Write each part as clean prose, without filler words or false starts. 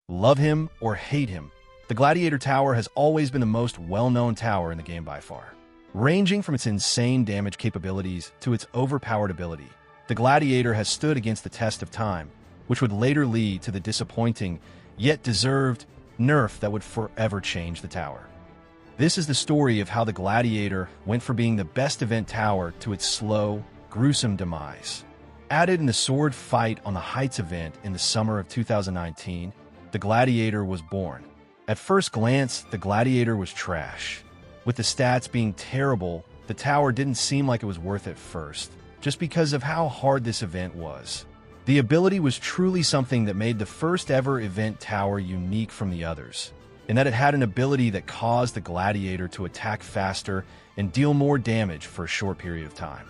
Love him or hate him, the Gladiator Tower has always been the most well-known tower in the game by far. Ranging from its insane damage capabilities to its overpowered ability, the Gladiator has stood against the test of time, which would later lead to the disappointing, yet deserved, nerf that would forever change the tower. This is the story of how the Gladiator went from being the best event tower to its slow, gruesome demise. Added in the sword fight on the Heights event in the summer of 2019, the Gladiator was born. At first glance, the Gladiator was trash. With the stats being terrible, the tower didn't seem like it was worth it first, just because of how hard this event was. The ability was truly something that made the first ever event tower unique from the others, in that it had an ability that caused the Gladiator to attack faster and deal more damage for a short period of time.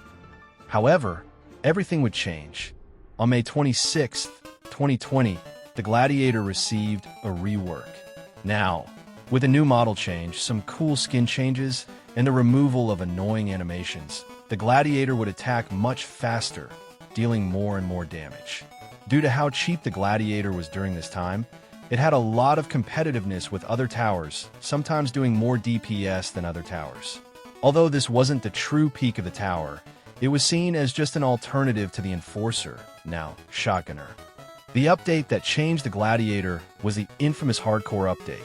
However, everything would change. On May 26, 2020, the Gladiator received a rework. Now, with a new model change, some cool skin changes, and the removal of annoying animations, the Gladiator would attack much faster, dealing more and more damage. Due to how cheap the Gladiator was during this time, it had a lot of competitiveness with other towers, sometimes doing more DPS than other towers. Although this wasn't the true peak of the tower, it was seen as just an alternative to the Enforcer, now Shotgunner. The update that changed the Gladiator was the infamous Hardcore update.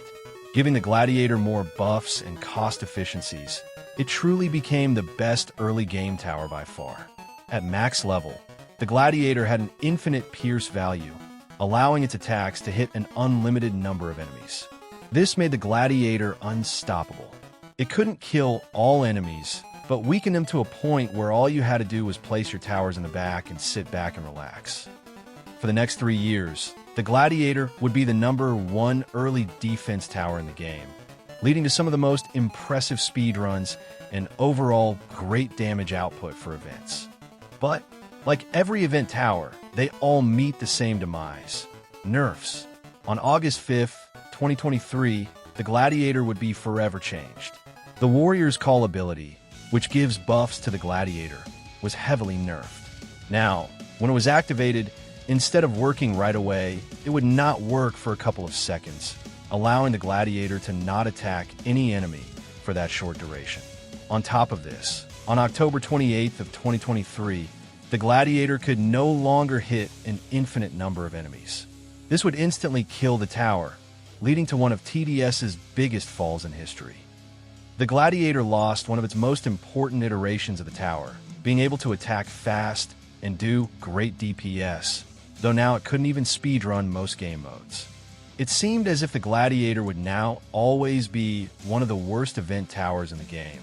Giving the Gladiator more buffs and cost efficiencies, it truly became the best early game tower by far. At max level, the Gladiator had an infinite pierce value, allowing its attacks to hit an unlimited number of enemies. This made the Gladiator unstoppable. It couldn't kill all enemies, but weakened them to a point where all you had to do was place your towers in the back and sit back and relax. For the next 3 years, the Gladiator would be the #1 early defense tower in the game, leading to some of the most impressive speedruns and overall great damage output for events. But, like every event tower, they all meet the same demise: nerfs. On August 5th, 2023, the Gladiator would be forever changed. The Warrior's Call ability, which gives buffs to the Gladiator, was heavily nerfed. Now, when it was activated, instead of working right away, it would not work for a couple of seconds, allowing the Gladiator to not attack any enemy for that short duration. On top of this, on October 28th of 2023, the Gladiator could no longer hit an infinite number of enemies. This would instantly kill the tower, leading to one of TDS's biggest falls in history. The Gladiator lost one of its most important iterations of the tower, being able to attack fast and do great DPS, though now it couldn't even speedrun most game modes. It seemed as if the Gladiator would now always be one of the worst event towers in the game,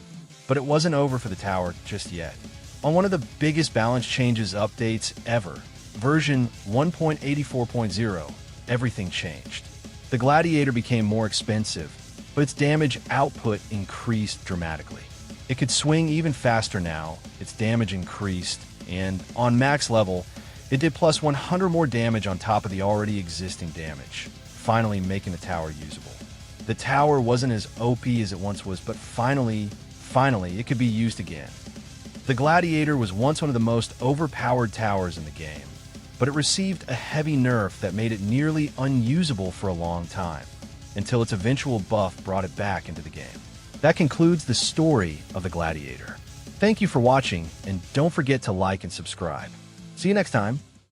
but it wasn't over for the tower just yet. On one of the biggest balance changes updates ever, version 1.84.0, everything changed. The Gladiator became more expensive, but its damage output increased dramatically. It could swing even faster now, its damage increased, and on max level, it did plus 100 more damage on top of the already existing damage, finally making the tower usable. The tower wasn't as OP as it once was, but finally, it could be used again. The Gladiator was once one of the most overpowered towers in the game, but it received a heavy nerf that made it nearly unusable for a long time, until its eventual buff brought it back into the game. That concludes the story of the Gladiator. Thank you for watching, and don't forget to like and subscribe. See you next time.